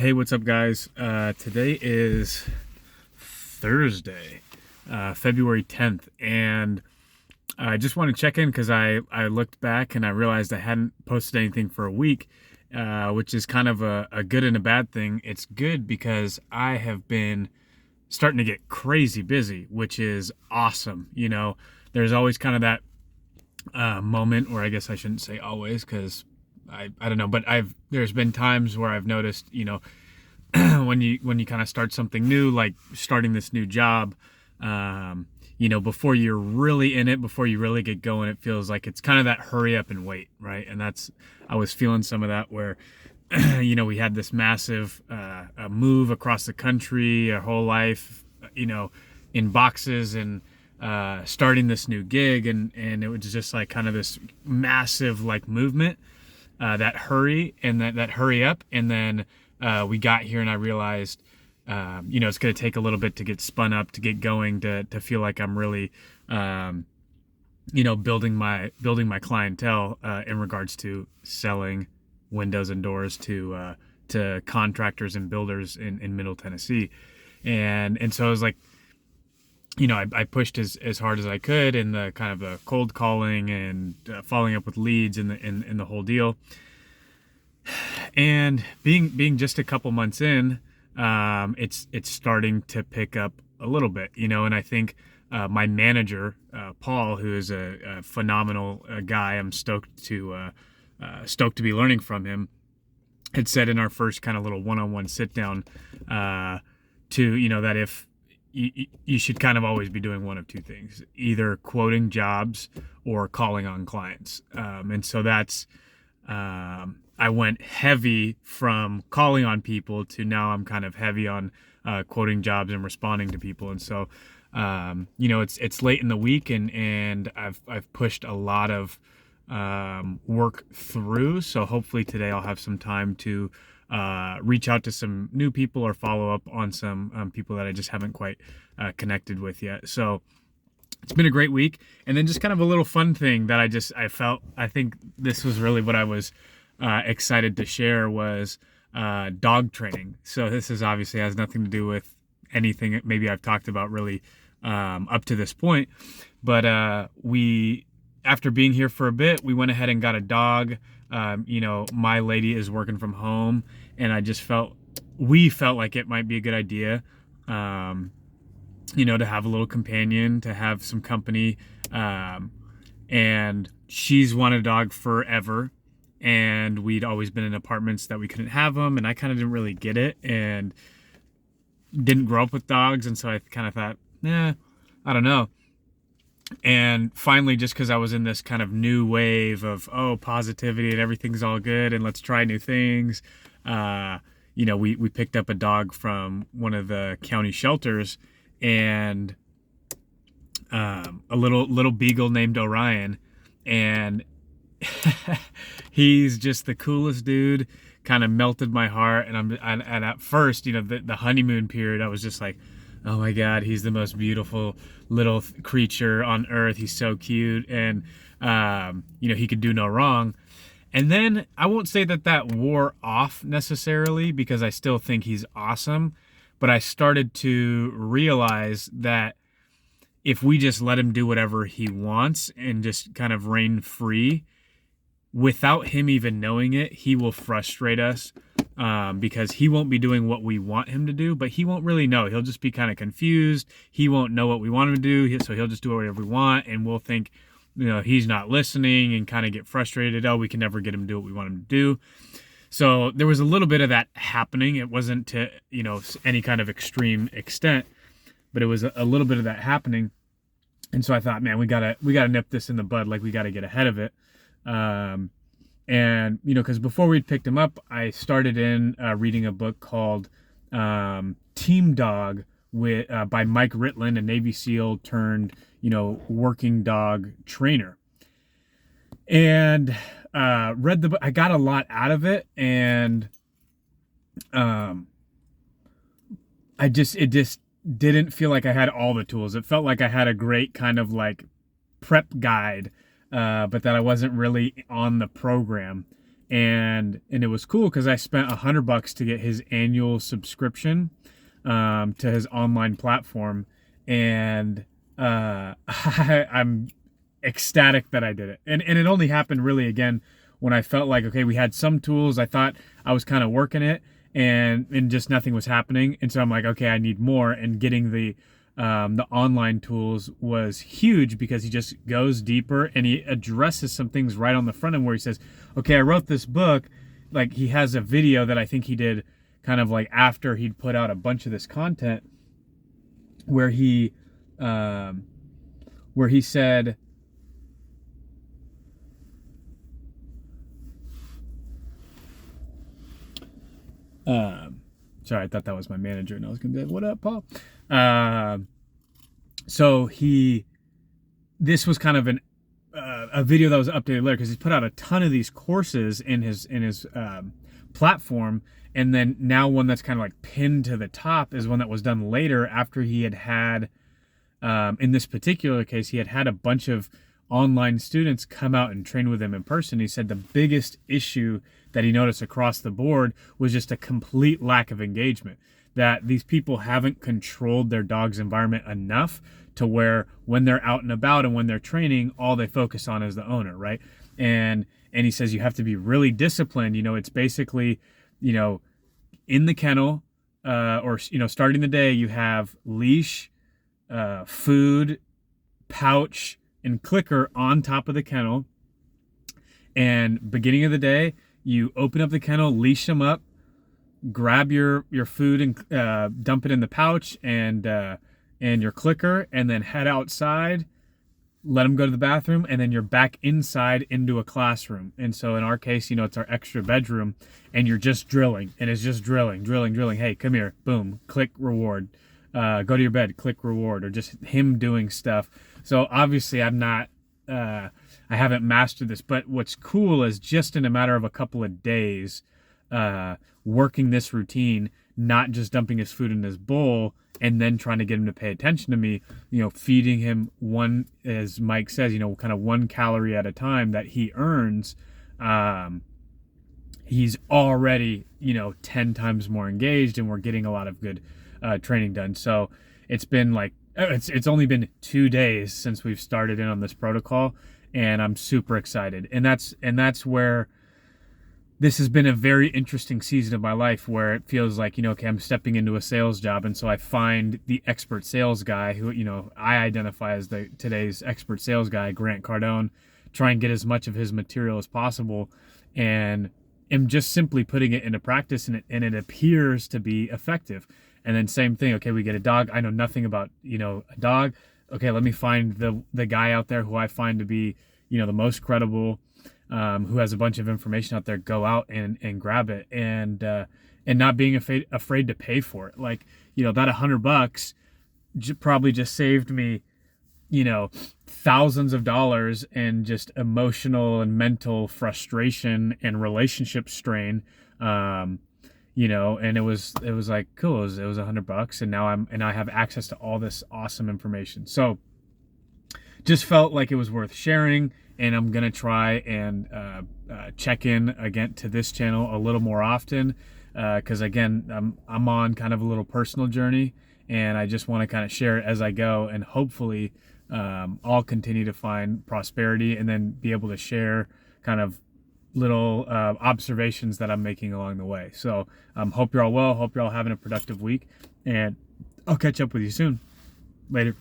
Hey, what's up, guys? Today is Thursday, February 10th, and I just want to check in because I looked back and I realized I hadn't posted anything for a week, which is kind of a good and a bad thing. It's good because I have been starting to get crazy busy, which is awesome. There's always kind of that moment, or I guess I shouldn't say always because I don't know, but there's been times where I've noticed, when you kind of start something new, like starting this new job, before you're really in it, before you really get going, it feels like it's kind of that hurry up and wait, right? And I was feeling some of that where, we had this massive move across the country, our whole life, in boxes, and starting this new gig, and it was just like kind of this massive like movement, that hurry and that hurry up, and then we got here and I realized it's going to take a little bit to get spun up, to get going, to feel like I'm really building my clientele in regards to selling windows and doors to contractors and builders in Middle Tennessee. And so I was like, I pushed as hard as I could in the kind of the cold calling and following up with leads in the whole deal. And being just a couple months in, it's starting to pick up a little bit, and I think my manager, Paul, who is a phenomenal guy, I'm stoked to be learning from him, had said in our first kind of little one-on-one sit down, that if you should kind of always be doing one of two things, either quoting jobs or calling on clients. And so that's, I went heavy from calling on people to now I'm kind of heavy on quoting jobs and responding to people. And so, it's late in the week, and I've pushed a lot of work through. So hopefully today I'll have some time to reach out to some new people or follow up on some people that I just haven't quite connected with yet. So it's been a great week. And then just kind of a little fun thing that I think this was really what I was excited to share was dog training. So this is obviously has nothing to do with anything maybe I've talked about really up to this point. But after being here for a bit, we went ahead and got a dog. My lady is working from home, and we felt like it might be a good idea, to have a little companion, to have some company. And she's wanted a dog forever, and we'd always been in apartments that we couldn't have them, and I kind of didn't really get it and didn't grow up with dogs. And so I kind of thought, I don't know. And finally, just because I was in this kind of new wave of, positivity and everything's all good and let's try new things, we picked up a dog from one of the county shelters, and a little beagle named Orion, and he's just the coolest dude. Kind of melted my heart, and at first, the honeymoon period, I was just like, oh my God, he's the most beautiful little creature on earth. He's so cute. And, he could do no wrong. And then I won't say that wore off necessarily, because I still think he's awesome. But I started to realize that if we just let him do whatever he wants and just kind of reign free, without him even knowing it, he will frustrate us. Because he won't be doing what we want him to do, but he won't really know. He'll just be kind of confused. He won't know what we want him to do, so he'll just do whatever we want, and we'll think, he's not listening and kind of get frustrated. Oh, we can never get him to do what we want him to do. So there was a little bit of that happening. It wasn't to, any kind of extreme extent, but it was a little bit of that happening. And so I thought, man, we gotta nip this in the bud. Like, we gotta get ahead of it. And, because before we'd picked him up, I started reading a book called Team Dog by Mike Ritland, a Navy SEAL turned, working dog trainer. And read the book. I got a lot out of it, and it just didn't feel like I had all the tools. It felt like I had a great kind of like prep guide, but that I wasn't really on the program. and it was cool because I spent $100 to get his annual subscription to his online platform, and I'm ecstatic that I did it. And it only happened really again when I felt like, okay, we had some tools. I thought I was kind of working it, and just nothing was happening. And so I'm like, okay, I need more. And getting the online tools was huge because he just goes deeper and he addresses some things right on the front end where he says, okay, I wrote this book. Like, he has a video that I think he did kind of like after he'd put out a bunch of this content where he said, sorry, I thought that was my manager and I was gonna be like, what up, Paul? So this was kind of a video that was updated later because he's put out a ton of these courses in his platform, and then now one that's kind of like pinned to the top is one that was done later after he had in this particular case, he had a bunch of online students come out and train with him in person. He said the biggest issue that he noticed across the board was just a complete lack of engagement, that these people haven't controlled their dog's environment enough to where when they're out and about and when they're training, all they focus on is the owner, right? And he says you have to be really disciplined. It's basically, in the kennel, or starting the day, you have leash, food, pouch, and clicker on top of the kennel. And beginning of the day, you open up the kennel, leash them up, grab your food and dump it in the pouch and your clicker, and then head outside, let them go to the bathroom, and then you're back inside into a classroom. And so in our case, it's our extra bedroom, and you're just drilling, and it's just drilling. Hey, come here, boom, click reward. Go to your bed, click reward, or just him doing stuff. So obviously I haven't mastered this, but what's cool is just in a matter of a couple of days, working this routine, not just dumping his food in his bowl and then trying to get him to pay attention to me, feeding him one, as Mike says, kind of 1 calorie at a time that he earns. He's already, 10 times more engaged, and we're getting a lot of good training done. So it's been like, it's only been 2 days since we've started in on this protocol, and I'm super excited. And that's where this has been a very interesting season of my life, where it feels like, okay, I'm stepping into a sales job. And so I find the expert sales guy who, I identify as today's expert sales guy, Grant Cardone, try and get as much of his material as possible, and am just simply putting it into practice, and it appears to be effective. And then same thing. Okay, we get a dog. I know nothing about, a dog. Okay, let me find the guy out there who I find to be, the most credible, who has a bunch of information out there. Go out and grab it, and not being afraid to pay for it. Like, that $100 probably just saved me, thousands of dollars and just emotional and mental frustration and relationship strain. And it was like, cool. It was $100, and now I have access to all this awesome information. So just felt like it was worth sharing, and I'm going to try and check in again to this channel a little more often, because again, I'm on kind of a little personal journey, and I just want to kind of share it as I go, and hopefully I'll continue to find prosperity and then be able to share kind of little observations that I'm making along the way. So hope you're all well. Hope you're all having a productive week, and I'll catch up with you soon. Later.